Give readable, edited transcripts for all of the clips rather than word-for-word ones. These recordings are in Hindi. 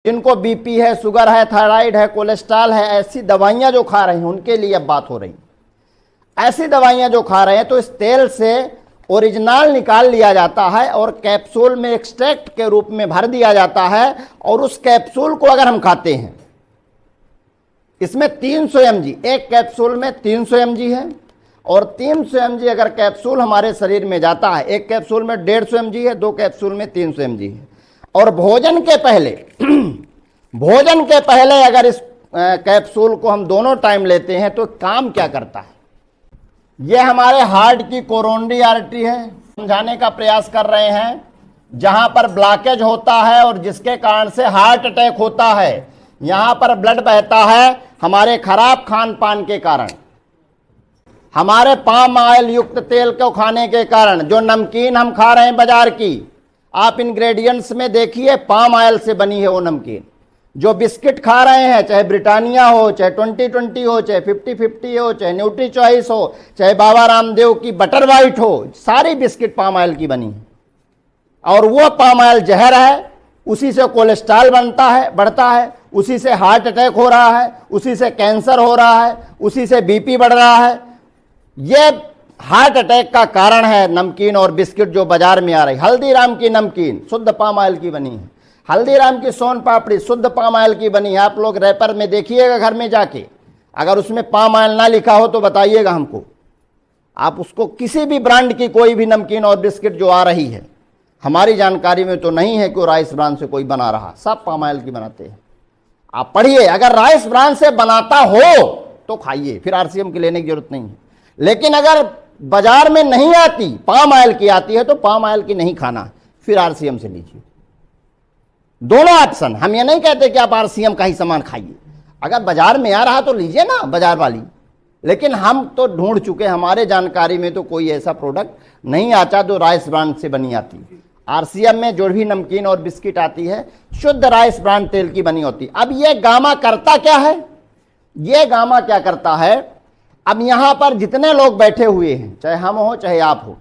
जिनको बीपी है, शुगर है, थायराइड है, कोलेस्ट्रॉल है, ऐसी दवाइयां जो खा रहे हैं उनके लिए अब बात हो रही। ऐसी दवाइयां जो खा रहे हैं तो इस तेल से ओरिजिनल निकाल लिया जाता है और कैप्सूल में एक्सट्रैक्ट के रूप में भर दिया जाता है, और उस कैप्सूल को अगर हम खाते हैं, इसमें 300 mg, एक कैप्सूल में 300 mg है, और 300 mg अगर कैप्सूल हमारे शरीर में जाता है, एक कैप्सूल में 150 mg है, दो कैप्सूल में 300 mg है। और भोजन के पहले अगर इस कैप्सूल को हम दोनों टाइम लेते हैं तो काम क्या करता है। यह हमारे हार्ट की कोरोनरी आर्टरी है, समझाने का प्रयास कर रहे हैं, जहां पर ब्लॉकेज होता है और जिसके कारण से हार्ट अटैक होता है। यहां पर ब्लड बहता है हमारे खराब खान पान के कारण, हमारे पाम ऑयल युक्त तेल को खाने के कारण। जो नमकीन हम खा रहे हैं बाजार की, आप इंग्रेडिएंट्स में देखिए पाम ऑयल से बनी है वो नमकीन। जो बिस्किट खा रहे हैं, चाहे ब्रिटानिया हो, चाहे 2020 हो, चाहे 50-50 हो, चाहे न्यूट्री चॉइस हो, चाहे बाबा रामदेव की बटर वाइट हो, सारी बिस्किट पाम ऑयल की बनी है। और वो पाम ऑयल जहर है, उसी से कोलेस्ट्रॉल बढ़ता है, उसी से हार्ट अटैक हो रहा है, उसी से कैंसर हो रहा है, उसी से बीपी बढ़ रहा है। ये हार्ट अटैक का कारण है नमकीन और बिस्किट जो बाजार में आ रही। हल्दीराम की नमकीन शुद्ध पाम ऑयल की बनी है, हल्दीराम की सोन पापड़ी शुद्ध पाम ऑयल की बनी है। आप लोग रैपर में देखिएगा घर में जाके, अगर उसमें पाम ऑयल ना लिखा हो तो बताइएगा हमको। आप उसको किसी भी ब्रांड की कोई भी नमकीन और बिस्किट जो आ रही है, हमारी जानकारी में तो नहीं है कि राइस ब्रांड से कोई बना रहा, सब पाम ऑयल की बनाते हैं। आप पढ़िए, अगर राइस ब्रांड से बनाता हो तो खाइए, फिर आरसीएम की लेने की जरूरत नहीं है। लेकिन अगर बाजार में नहीं आती, पाम ऑयल की आती है, तो पाम ऑयल की नहीं खाना, फिर आरसीएम से लीजिए। दोनों ऑप्शन, हम ये नहीं कहते कि आप आरसीएम का ही सामान खाइए, अगर बाजार में आ रहा तो लीजिए ना बाजार वाली। लेकिन हम तो ढूंढ चुके, हमारे जानकारी में तो कोई ऐसा प्रोडक्ट नहीं आता जो राइस ब्रांड से बनी आती। आरसीएम में जो भी नमकीन और बिस्किट आती है शुद्ध राइस ब्रांड तेल की बनी होती। अब ये गामा करता क्या है, ये गामा क्या करता है। अब यहां पर जितने लोग बैठे हुए हैं, चाहे हम हो चाहे आप हो,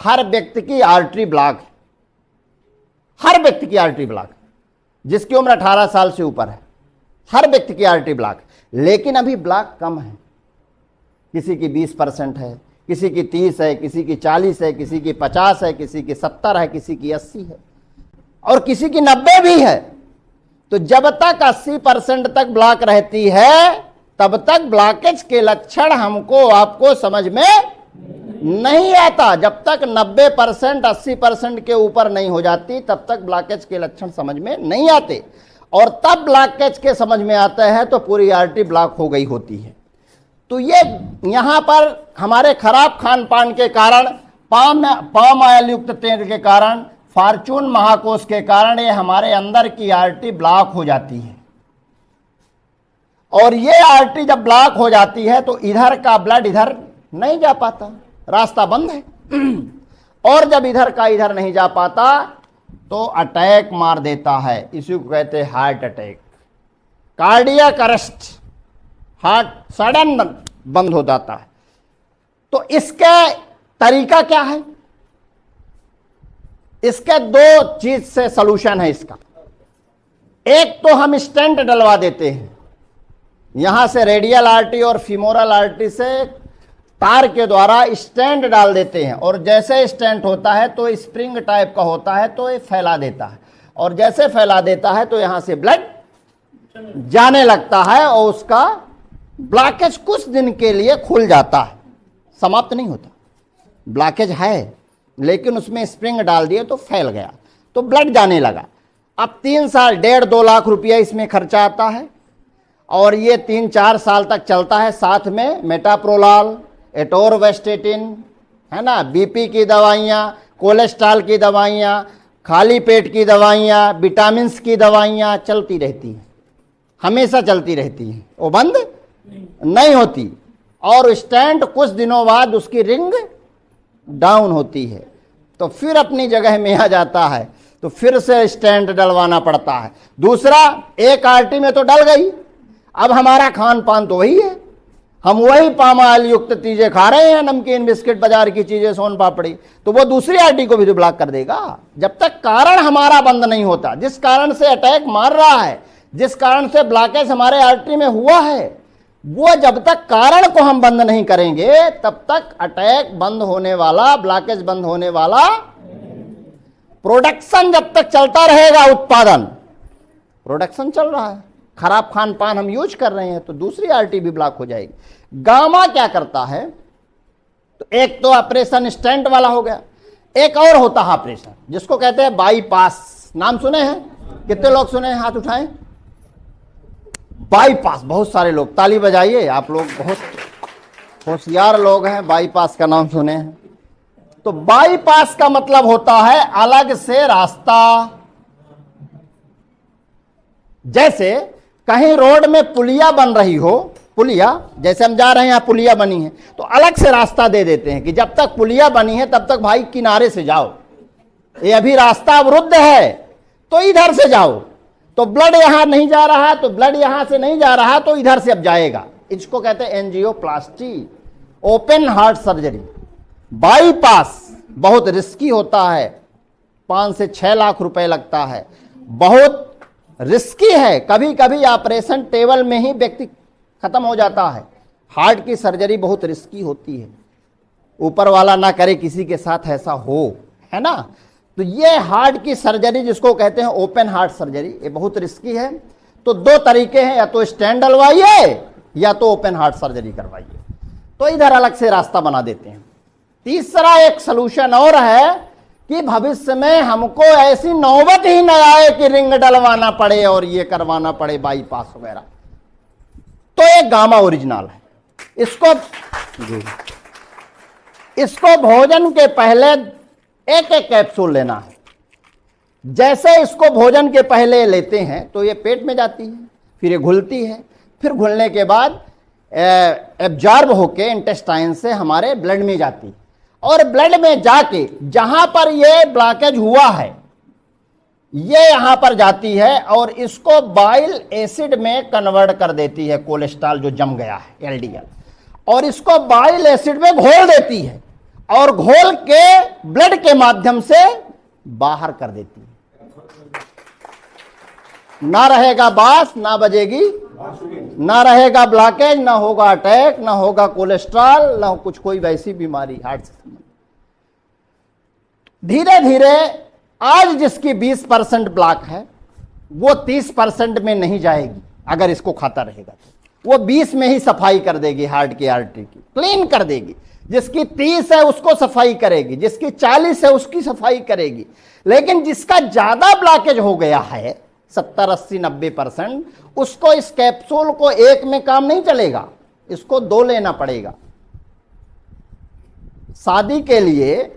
हर व्यक्ति की आर्टरी ब्लॉक है, हर व्यक्ति की आर्टरी ब्लॉक, जिसकी उम्र 18 साल से ऊपर है, हर व्यक्ति की आर्टरी ब्लॉक। लेकिन अभी ब्लॉक कम है, किसी की 20% है, किसी की 30 है, किसी की 40 है, किसी की 50 है, किसी की 70 है, किसी की 80 है, और किसी की 90 भी है। तो जब तक 80% तक ब्लॉक रहती है तब तक ब्लॉकेज के लक्षण हमको आपको समझ में नहीं आता। जब तक 90% 80% के ऊपर नहीं हो जाती तब तक ब्लॉकेज के लक्षण समझ में नहीं आते, और तब ब्लॉकेज के समझ में आता है तो पूरी आर्टरी ब्लॉक हो गई होती है। तो ये यहां पर हमारे खराब खान पान के कारण, पाम ऑयल युक्त तेल के कारण, फॉर्चून महाकोश के कारण ये हमारे अंदर की आर्टरी ब्लॉक हो जाती है। और ये आर्टरी जब ब्लॉक हो जाती है तो इधर का ब्लड इधर नहीं जा पाता, रास्ता बंद है। और जब इधर का इधर नहीं जा पाता तो अटैक मार देता है, इसी को कहते हैं heart attack, cardiac arrest, heart sudden बंद हो जाता है। तो इसका तरीका क्या है, इसके दो चीज से सलूशन है इसका। एक तो हम स्टेंट डलवा देते हैं, यहां से रेडियल आर्टरी और फीमोरल आर्टरी से तार के द्वारा स्टेंट डाल देते हैं, और जैसे स्टेंट होता है तो स्प्रिंग टाइप का होता है, तो ये फैला देता है, और जैसे फैला देता है तो यहां से ब्लड जाने लगता है, और उसका ब्लॉकेज कुछ दिन के लिए खुल जाता है, समाप्त नहीं होता। ब्लॉकेज है लेकिन उसमें स्प्रिंग डाल दिए तो फैल गया, तो ब्लड जाने लगा। अब 3 साल 1.5-2 लाख रुपया इसमें खर्चा आता है, और ये 3-4 साल तक चलता है। साथ में मेटाप्रोलाल, एटोरवेस्टेटिन, है ना, बीपी की दवाइयाँ, कोलेस्ट्रॉल की दवाइयाँ, खाली पेट की दवाइयाँ, विटामिन्स की दवाइयाँ चलती रहती हैं, हमेशा चलती रहती हैं, वो बंद नहीं होती। और स्टैंड कुछ दिनों बाद उसकी रिंग डाउन होती है, तो फिर अपनी जगह में आ जाता है, तो फिर से स्टैंड डलवाना पड़ता है। दूसरा, एक आर्टरी में तो डल गई, अब हमारा खान पान तो वही है, हम वही पाम ऑयल युक्त चीजें खा रहे हैं, नमकीन, बिस्किट, बाजार की चीजें, सोन पापड़ी, तो वो दूसरी आर्टरी को भी तो ब्लॉक कर देगा। जब तक कारण हमारा बंद नहीं होता, जिस कारण से अटैक मार रहा है, जिस कारण से ब्लॉकेज हमारे आर्टरी में हुआ है, वो जब तक कारण को हम बंद नहीं करेंगे तब तक अटैक बंद होने वाला, ब्लॉकेज बंद होने वाला। प्रोडक्शन जब तक चलता रहेगा, उत्पादन, प्रोडक्शन चल रहा है, खराब खान पान हम यूज कर रहे हैं, तो दूसरी आर्टरी भी ब्लॉक हो जाएगी। गामा क्या करता है, तो एक तो ऑपरेशन स्टेंट वाला हो गया, एक और होता है ऑपरेशन जिसको कहते हैं बाईपास। नाम सुने हैं? कितने लोग सुने हैं? हाथ उठाएं। बाईपास, बहुत सारे लोग, ताली बजाइए, आप लोग बहुत होशियार लोग हैं, बाईपास का नाम सुने हैं। तो बाईपास का मतलब होता है अलग से रास्ता। जैसे कहीं रोड में पुलिया बन रही हो, पुलिया, जैसे हम जा रहे हैं यहां पुलिया बनी है, तो अलग से रास्ता दे देते हैं कि जब तक पुलिया बनी है तब तक भाई किनारे से जाओ, ये अभी रास्ता अवरुद्ध है तो इधर से जाओ। तो ब्लड यहां नहीं जा रहा, तो ब्लड यहां से नहीं जा रहा, तो इधर से अब जाएगा। इसको कहते हैं angioplasty, open heart surgery. Bypass बहुत रिस्की होता है, 5 से 6 लाख रुपए लगता है, बहुत रिस्की है। कभी कभी ऑपरेशन टेबल में ही व्यक्ति खत्म हो जाता है। हार्ट की सर्जरी बहुत रिस्की होती है, ऊपर वाला ना करे किसी के साथ ऐसा हो, है ना। तो ये हार्ट की सर्जरी जिसको कहते हैं ओपन हार्ट सर्जरी, ये बहुत रिस्की है। तो 2 तरीके हैं, या तो स्टेंट डलवाइए या तो ओपन हार्ट सर्जरी करवाइए। तो इधर अलग से रास्ता बना देते हैं। तीसरा एक सलूशन और है कि भविष्य में हमको ऐसी नौबत ही न आए कि रिंग डलवाना पड़े और ये करवाना पड़े, बाईपास वगैरह। तो एक गामा ओरिजिनल है। इसको भोजन के पहले एक एक कैप्सूल लेना है। जैसे इसको भोजन के पहले लेते हैं तो ये पेट में जाती है, फिर ये घुलती है, फिर घुलने के बाद एब्जॉर्ब होके इंटेस्टाइन से हमारे ब्लड में जाती है, और ब्लड में जाके जहां पर ये ब्लॉकेज हुआ है ये यहां पर जाती है और इसको बाइल एसिड में कन्वर्ट कर देती है, कोलेस्ट्रॉल जो जम गया है, एलडीएल, और इसको बाइल एसिड में घोल देती है और घोल के ब्लड के माध्यम से बाहर कर देती है। ना रहेगा बास, ना बजेगी, ना रहेगा ब्लॉकेज, ना होगा अटैक, ना होगा कोलेस्ट्रॉल, ना कुछ कोई वैसी बीमारी हार्ट से संबंधित। धीरे धीरे आज जिसकी 20% ब्लॉक है वो 30% में नहीं जाएगी, अगर इसको खाता रहेगा तो वो 20 में ही सफाई कर देगी, हार्ट की आर्टरी की क्लीन कर देगी। जिसकी 30 है उसको सफाई करेगी, जिसकी 40 है उसकी सफाई करेगी। लेकिन जिसका ज्यादा ब्लॉकेज हो गया है 70, 80, 90%, उसको इस कैप्सूल को एक में काम नहीं चलेगा, इसको 2 लेना पड़ेगा। शादी के लिए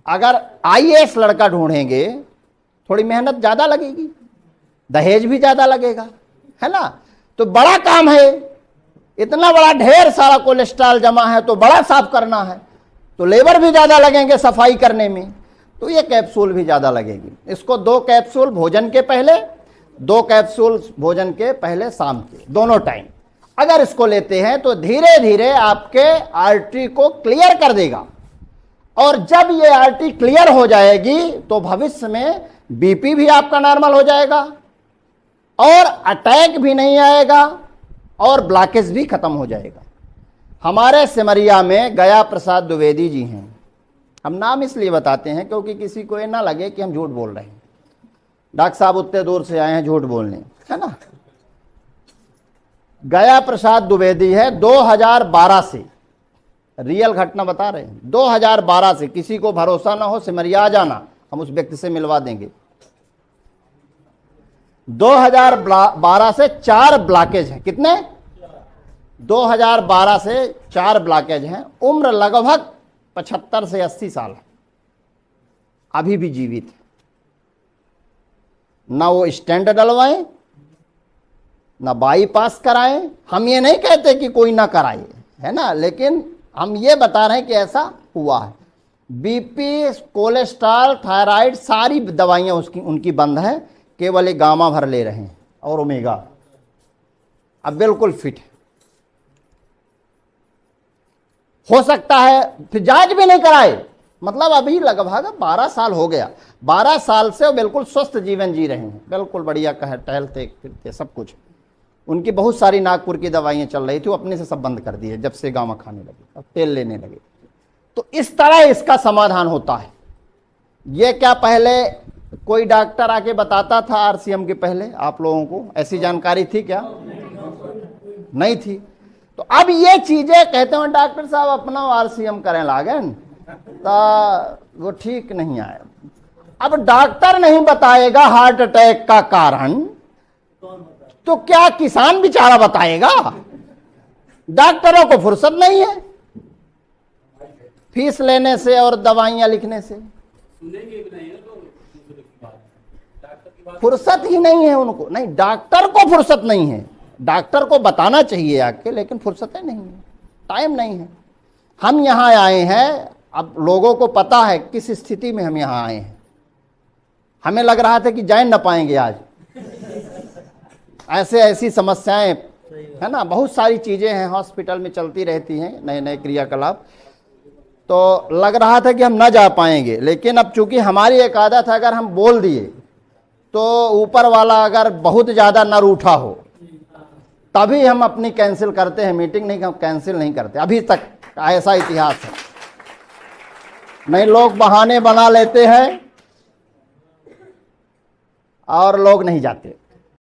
अगर आईएएस लड़का ढूंढेंगे थोड़ी मेहनत ज्यादा लगेगी, दहेज भी ज्यादा लगेगा, है ना। तो बड़ा काम है, इतना बड़ा ढेर सारा कोलेस्ट्रॉल जमा है तो बड़ा साफ करना है, तो लेबर भी ज्यादा लगेंगे सफाई करने में, तो ये कैप्सूल भी ज्यादा लगेगी। इसको 2 कैप्सूल भोजन के पहले, 2 कैप्सूल भोजन के पहले शाम के, दोनों टाइम अगर इसको लेते हैं तो धीरे धीरे आपके आर्टरी को क्लियर कर देगा। और जब ये आर्टरी क्लियर हो जाएगी तो भविष्य में बीपी भी आपका नॉर्मल हो जाएगा और अटैक भी नहीं आएगा और ब्लॉकेज भी खत्म हो जाएगा। हमारे सिमरिया में गया प्रसाद द्विवेदी जी हैं, हम नाम इसलिए बताते हैं क्योंकि किसी को ये ना लगे कि हम झूठ बोल रहे हैं। डॉक्टर साहब उतने दूर से आए हैं झूठ बोलने, है ना। गया प्रसाद द्विवेदी है, 2012 से, रियल घटना बता रहे हैं, 2012 से, किसी को भरोसा ना हो सिमरिया आ जाना, हम उस व्यक्ति से मिलवा देंगे। 2012 से 4 ब्लॉकेज हैं, कितने? 2012 से 4 ब्लॉकेज हैं। उम्र लगभग 75 से 80 साल है, अभी भी जीवित है। ना वो स्टेंट डलवाएं, ना बाईपास कराएं। हम ये नहीं कहते कि कोई ना कराए, है ना, लेकिन हम ये बता रहे हैं कि ऐसा हुआ है। बीपी, कोलेस्ट्रॉल, थायराइड, सारी दवाइयां उनकी बंद है, केवल एक गामा भर ले रहे हैं और ओमेगा, अब बिल्कुल फिट है। हो सकता है फिर जांच भी नहीं कराए। मतलब अभी लगभग 12 साल हो गया, 12 साल से वो बिल्कुल स्वस्थ जीवन जी रहे हैं, बिल्कुल बढ़िया कहे, टहलते फिरते सब कुछ। उनकी बहुत सारी नागपुर की दवाइयाँ चल रही थी, वो अपने से सब बंद कर दी है जब से गाँव खाने लगे, अब तेल लेने लगे। तो इस तरह इसका समाधान होता है। ये क्या पहले कोई डॉक्टर आके बताता था आरसीएम के पहले आप लोगों को? ऐसी जानकारी थी क्या? नहीं थी। तो अब ये चीजें कहते हैं डॉक्टर साहब अपना आरसीएम करें लागन, तो वो ठीक नहीं आए। अब डॉक्टर नहीं बताएगा हार्ट अटैक का कारण, तो क्या किसान बेचारा बताएगा? डॉक्टरों को फुर्सत नहीं है फीस लेने से और दवाइयां लिखने से, फुर्सत ही नहीं है उनको। नहीं, डॉक्टर को फुर्सत नहीं है, डॉक्टर को बताना चाहिए आके, लेकिन फुर्सतें नहीं है, टाइम नहीं है। हम यहाँ आए हैं, अब लोगों को पता है किस स्थिति में हम यहाँ आए हैं। हमें लग रहा था कि जान न पाएंगे आज, ऐसे ऐसी समस्याएं है ना, बहुत सारी चीजें हैं हॉस्पिटल में चलती रहती हैं, नए नए क्रियाकलाप। तो लग रहा था कि हम न जा पाएंगे, लेकिन अब चूंकि हमारी एक आदत है, अगर हम बोल दिए तो ऊपर वाला अगर बहुत ज़्यादा न रूठा हो तभी हम अपनी कैंसिल करते हैं मीटिंग, नहीं हम कैंसिल नहीं करते। अभी तक ऐसा इतिहास है। नहीं, लोग बहाने बना लेते हैं और लोग नहीं जाते।